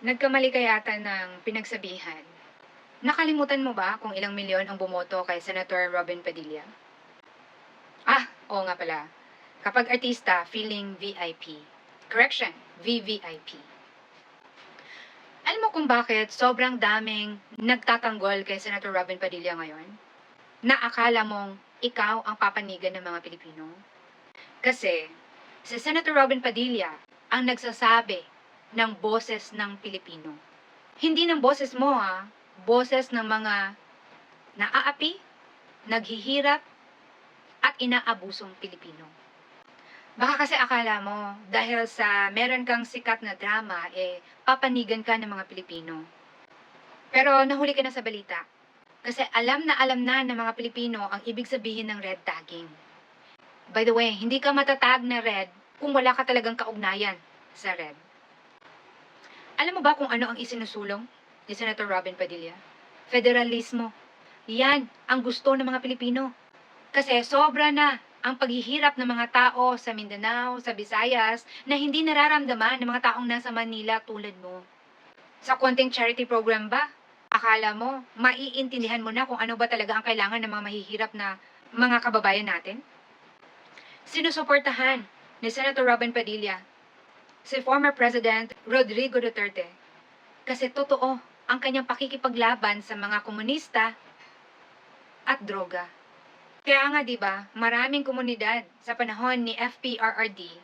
Nagkamali ka yata ng pinagsabihan. Nakalimutan mo ba kung ilang milyon ang bumoto kay Senator Robin Padilla? Oo nga pala. Kapag artista, feeling VIP. Correction, VVIP. Alam mo kung bakit sobrang daming nagtatanggol kay Senator Robin Padilla ngayon? Na akala mong ikaw ang papanigan ng mga Pilipino? Kasi si Senator Robin Padilla ang nagsasabi ng boses ng Pilipino. Hindi ng boses mo boses ng mga naaapi, naghihirap, at inaabusong Pilipino. Baka kasi akala mo, dahil sa meron kang sikat na drama, papanigan ka ng mga Pilipino. Pero nahuli ka na sa balita. Kasi alam na ng mga Pilipino ang ibig sabihin ng red tagging. By the way, hindi ka matatag na red kung wala ka talagang kaugnayan sa red. Alam mo ba kung ano ang isinusulong ni Senator Robin Padilla? Federalismo. Yan ang gusto ng mga Pilipino. Kasi sobra na ang paghihirap ng mga tao sa Mindanao, sa Visayas, na hindi nararamdaman ng mga taong nasa Manila tulad mo. Sa konting charity program ba, akala mo, maiintindihan mo na kung ano ba talaga ang kailangan ng mga mahihirap na mga kababayan natin? Sinusuportahan ni Senator Robin Padilla si former President Rodrigo Duterte kasi totoo ang kanyang pakikipaglaban sa mga komunista at droga. Kaya nga 'di ba, maraming komunidad sa panahon ni FPRRD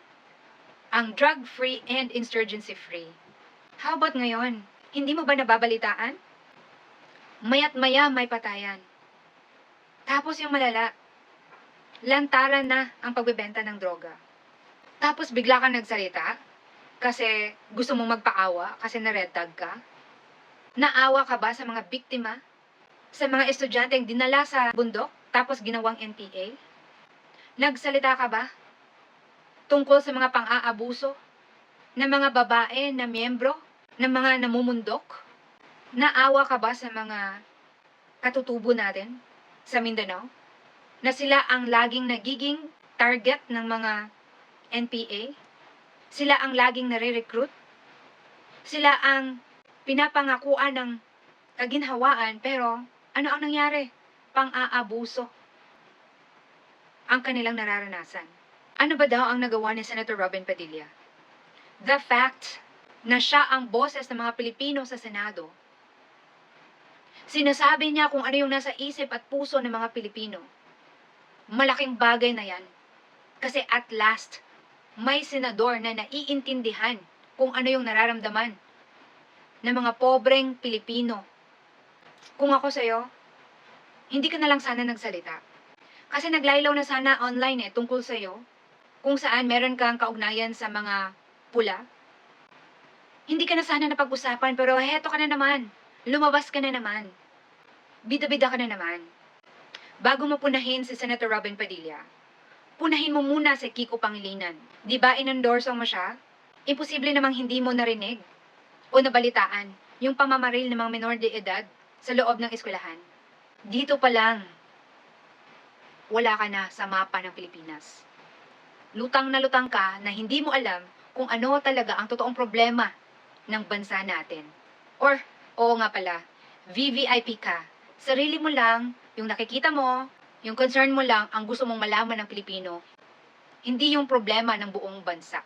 ang drug-free and insurgency-free. How about ngayon? Hindi mo ba nababalitaan? Maya't maya may patayan. Tapos yung malala, lantaran na ang pagbebenta ng droga. Tapos bigla kang nagsalita kasi gusto mong magpaawa kasi na-red tag ka? Naawa ka ba sa mga biktima? Sa mga estudyanteng dinala sa bundok tapos ginawang NPA? Nagsalita ka ba tungkol sa mga pang-aabuso ng mga babae na miyembro ng mga namumundok? Naawa ka ba sa mga katutubo natin sa Mindanao? Na sila ang laging nagiging target ng mga NPA? Sila ang laging nare-recruit? Sila ang pinapangakuan ng kaginhawaan pero ano ang nangyari? Pang-aabuso ang kanilang nararanasan. Ano ba daw ang nagawa ni Senator Robin Padilla? The fact na siya ang boses ng mga Pilipino sa Senado. Sinasabi niya kung ano yung nasa isip at puso ng mga Pilipino. Malaking bagay na yan. Kasi at last, may senador na naiintindihan kung ano yung nararamdaman ng mga pobreng Pilipino. Kung ako sa'yo, hindi ka na lang sana nagsalita. Kasi naglaylaw na sana online tungkol sa'yo, kung saan meron kang kaugnayan sa mga pula. Hindi ka na sana napag-usapan, pero heto ka na naman. Lumabas ka na naman. Bida-bida ka na naman. Bago mo punahin si Senator Robin Padilla, punahin mo muna si Kiko Pangilinan. Di ba inendorso mo siya? Imposible namang hindi mo narinig o nabalitaan yung pamamaril ng mga menor de edad sa loob ng eskwelahan. Dito pa lang, wala ka na sa mapa ng Pilipinas. Lutang na lutang ka na hindi mo alam kung ano talaga ang totoong problema ng bansa natin. Or, oo nga pala, VVIP ka. Sarili mo lang, yung nakikita mo, yung concern mo lang ang gusto mong malaman ng Pilipino, hindi yung problema ng buong bansa.